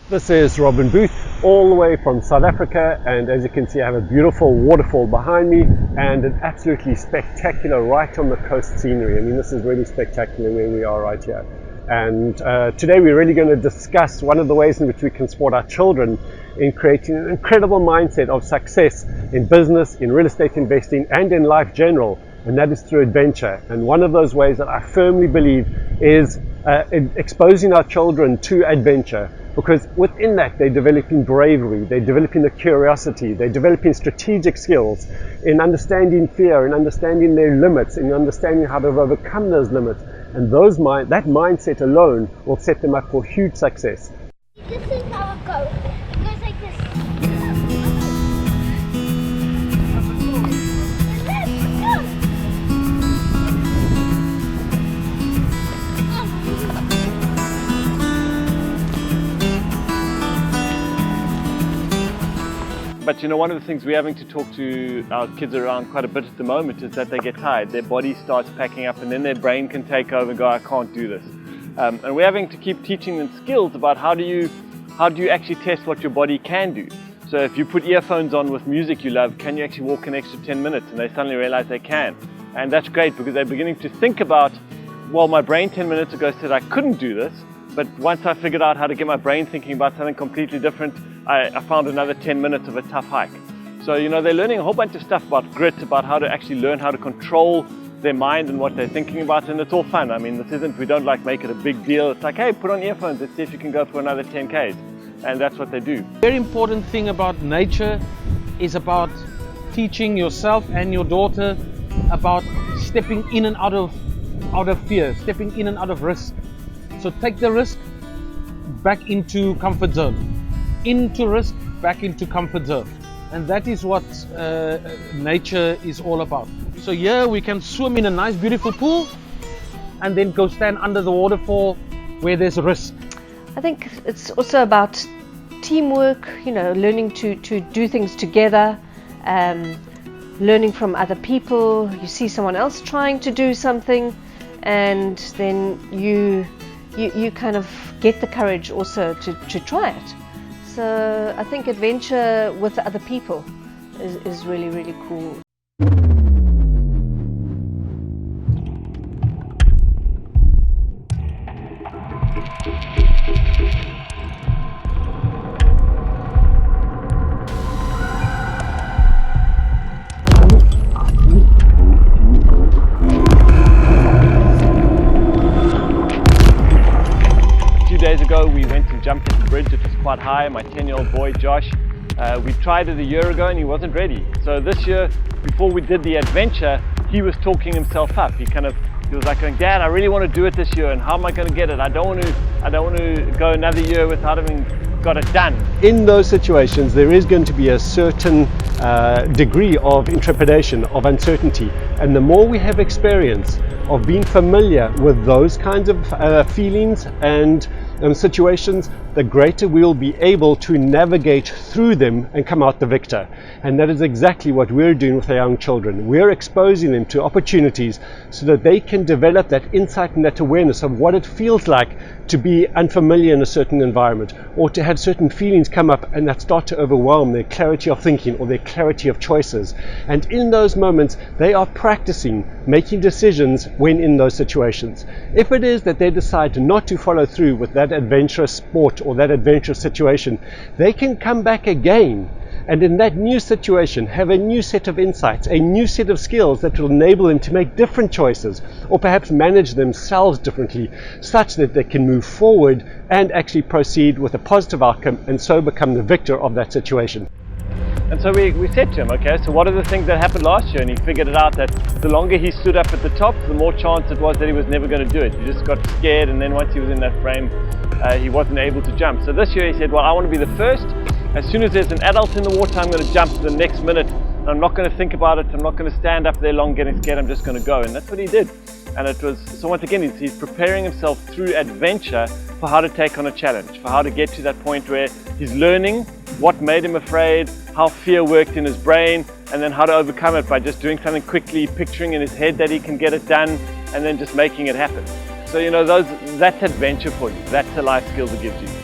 This is Robin Booth, all the way from South Africa, and as you can see I have a beautiful waterfall behind me and an absolutely spectacular right on the coast scenery. I mean, this is really spectacular where we are right here. And today we're really going to discuss one of the ways in which we can support our children in creating an incredible mindset of success in business, in real estate investing, and in life general, and that is through adventure. And one of those ways that I firmly believe is exposing our children to adventure, because within that they're developing bravery, they're developing the curiosity, they're developing strategic skills in understanding fear, in understanding their limits, in understanding how to overcome those limits. And that mindset alone will set them up for huge success. This is how it goes. It goes like this. But you know, one of the things we're having to talk to our kids around quite a bit at the moment is that they get tired. Their body starts packing up and then their brain can take over and go, I can't do this. And we're having to keep teaching them skills about how do you actually test what your body can do. So if you put earphones on with music you love, can you actually walk an extra 10 minutes? And they suddenly realize they can. And that's great because they're beginning to think about, well, my brain 10 minutes ago said I couldn't do this, but once I figured out how to get my brain thinking about something completely different, I found another 10 minutes of a tough hike. So, you know, they're learning a whole bunch of stuff about grit, about how to actually learn how to control their mind and what they're thinking about, and it's all fun. I mean, we don't like make it a big deal. It's like, hey, put on earphones, let's see if you can go for another 10 Ks. And that's what they do. Very important thing about nature is about teaching yourself and your daughter about stepping in and out of fear, stepping in and out of risk. So take the risk, back into comfort zone. Into risk, back into comfort zone. And that is what nature is all about. So here we can swim in a nice beautiful pool and then go stand under the waterfall where there's risk. I think it's also about teamwork, you know, learning to do things together, learning from other people. You see someone else trying to do something and then you kind of get the courage also to try it. So I think adventure with other people is really, really cool. Days ago we went and jumped at the bridge. It was quite high. My 10-year-old boy Josh, we tried it a year ago and he wasn't ready. So this year, before we did the adventure, he was talking himself up. He was like going, Dad, I really want to do it this year, and how am I going to get it? I don't want to go another year without having got it done. In those situations there is going to be a certain degree of intrepidation, of uncertainty, and the more we have experience of being familiar with those kinds of feelings and situations, the greater we will be able to navigate through them and come out the victor. And that is exactly what we're doing with our young children. We're exposing them to opportunities so that they can develop that insight and that awareness of what it feels like to be unfamiliar in a certain environment, or to have certain feelings come up and that start to overwhelm their clarity of thinking or their clarity of choices. And in those moments they are practicing making decisions when in those situations. If it is that they decide not to follow through with that adventurous sport or that adventurous situation, they can come back again and in that new situation have a new set of insights, a new set of skills that will enable them to make different choices, or perhaps manage themselves differently, such that they can move forward and actually proceed with a positive outcome and so become the victor of that situation. And so we said to him, okay, so what are the things that happened last year? And he figured it out that the longer he stood up at the top, the more chance it was that he was never going to do it. He just got scared, and then once he was in that frame, he wasn't able to jump. So this year he said, well, I want to be the first. As soon as there's an adult in the water, I'm going to jump the next minute. And I'm not going to think about it. I'm not going to stand up there long getting scared. I'm just going to go. And that's what he did. And it was, so once again, he's preparing himself through adventure for how to take on a challenge, for how to get to that point where he's learning what made him afraid, how fear worked in his brain, and then how to overcome it by just doing something quickly, picturing in his head that he can get it done, and then just making it happen. So, you know, that's adventure for you. That's a life skill that gives you.